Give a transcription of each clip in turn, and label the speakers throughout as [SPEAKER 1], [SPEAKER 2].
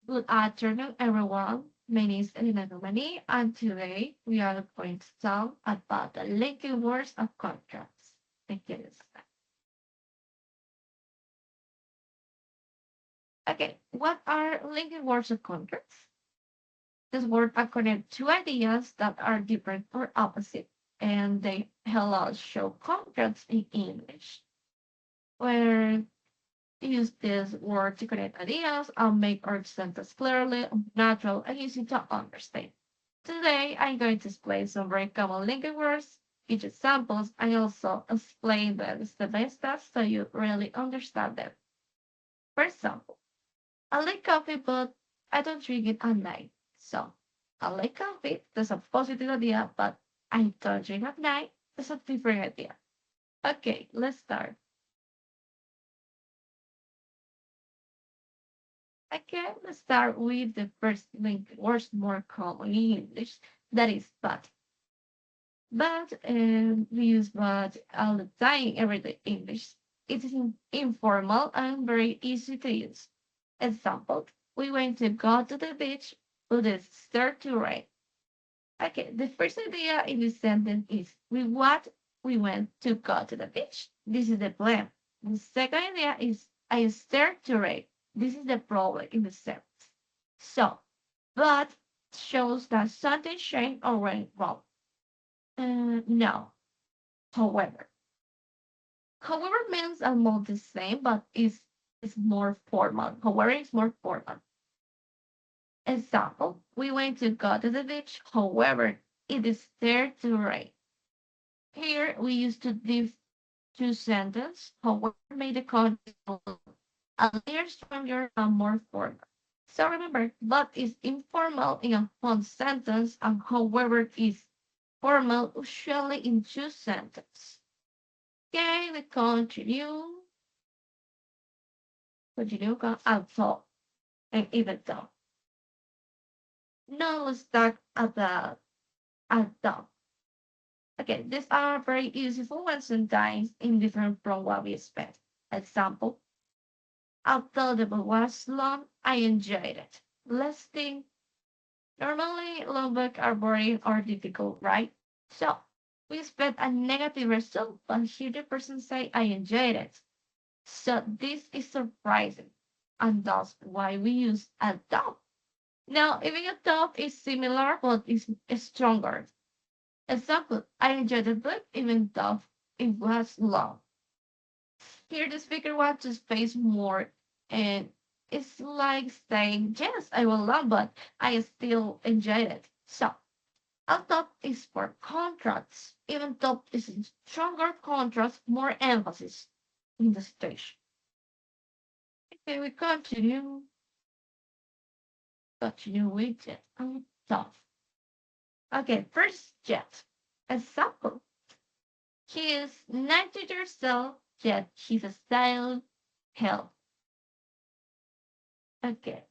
[SPEAKER 1] Good afternoon, everyone. My name is Elena Domani, and today we are going to talk about the linking words of contracts. Thank you. Okay, what are linking words of contracts? These words are connected to ideas that are different or opposite, and they help us show contracts in English. Where use this word to connect ideas and make our sentence clearly, natural, and easy to understand. Today, I'm going to explain some very common linking words, each examples, and also explain them step by step so you really understand them. For example, I like coffee, but I don't drink it at night. So, I like coffee, that's a positive idea, but I don't drink at night, that's a different idea. Okay, let's start. Okay, let's start with the first link words more common in English, that is but. But we use but all the time in everyday English. It is informal and very easy to use. Example, we went to go to the beach, but it started to rain. Okay, the first idea in this sentence is we went to go to the beach. This is the plan. The second idea is I start to rain. This is the problem in the sentence. So, but shows that something changed or went wrong. No, however. However means almost the same, but is more formal. However, it's more formal. Example, we went to go to the beach. However, it is there to rain. Here we used to div two sentences. However, made the context a little stronger and more formal. So remember, but is informal in a one sentence, and however is formal usually in two sentences. Okay, we continue. Continue con although and even though. Now let's talk about although. Okay, these are very useful and sometimes indifferent from what we expect. Example, although the book was long, I enjoyed it. Let's think. Normally, long books are boring or difficult, right? So, we expect a negative result, but here the person say, I enjoyed it. So, this is surprising, and that's why we use although. Now, even a top is similar but is stronger. Example, I enjoyed the book even though it was long. Here the speaker wants to space more and it's like saying, yes, I will love, but I still enjoyed it. So a top is for contrasts. Even top is in stronger contrast, more emphasis in the situation. Okay, we continue with it. Top. Okay, first jet. Example. He is 90 years old, yet his style held. Okay.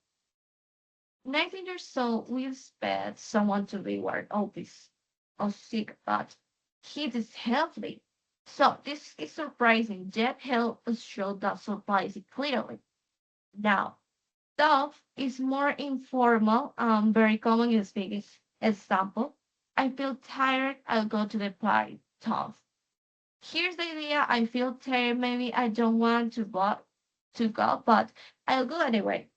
[SPEAKER 1] 19 years old, we expect someone to be worn obese or sick, but he is healthy. So this is surprising, yet helps show that surprising clearly. Now, tough is more informal and very common in speaking. Example, I feel tired, I'll go to the party. Tough. Here's the idea. I feel tired. Maybe I don't want to go, but I'll go anyway.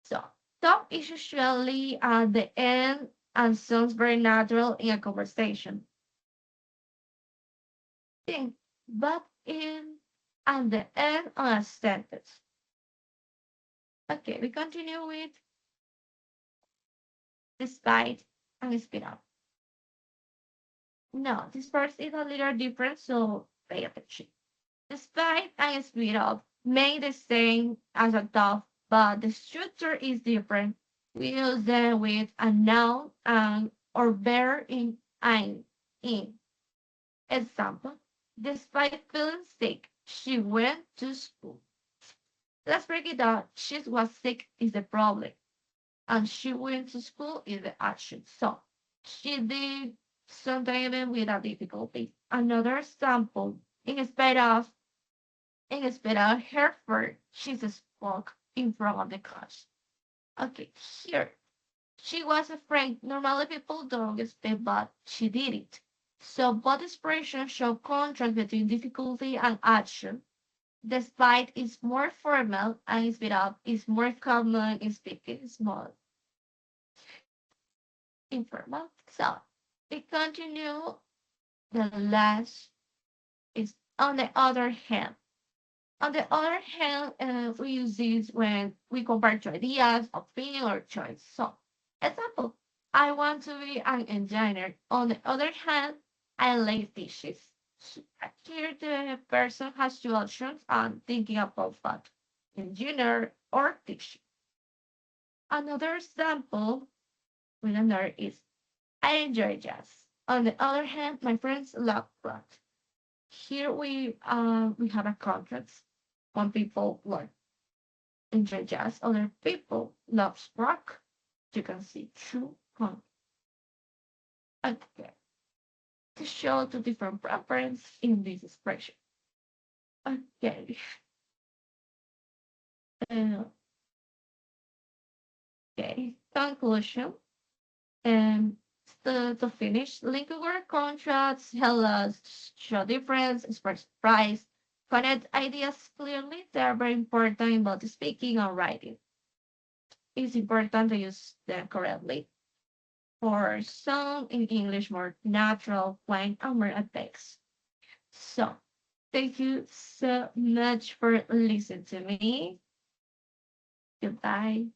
[SPEAKER 1] So talk is usually at the end and sounds very natural in a conversation. Think, but in at the end of a sentence. Okay, we continue with despite and speed up. No, this first is a little different, so pay attention. Despite and speed up may the same as a dove, but the structure is different. We use them with a noun and or verb in ein in. Example, despite feeling sick, she went to school. Let's break it down. She was sick is the problem, and she went to school is the action. So she did something with a difficulty. Another example, instead of her food, she spoke in front of the class. Okay, here. She was afraid. Normally people don't expect, but she did it. So both expressions show contrast between difficulty and action. Despite is more formal and speed up is more common in speaking, is more informal. So we continue. The last is on the other hand. On the other hand, we use this when we compare two ideas, opinion, or choice. So, example, I want to be an engineer. On the other hand, I like dishes. Here, the person has two options and thinking about that, engineer or teacher. Another example with another is I enjoy jazz. On the other hand, my friends love rock. Here we have a contrast. One people like enjoy jazz, other people love rock. You can see two contrasts. Okay, to show the different preference in this expression. Okay, uh, okay. Conclusion. And to finish, linking word contrasts help us show difference, express price, connect ideas clearly. They are very important in both speaking and writing. It's important to use them correctly. For some in English, more natural, plain, and more effects. So, thank you so much for listening to me. Goodbye.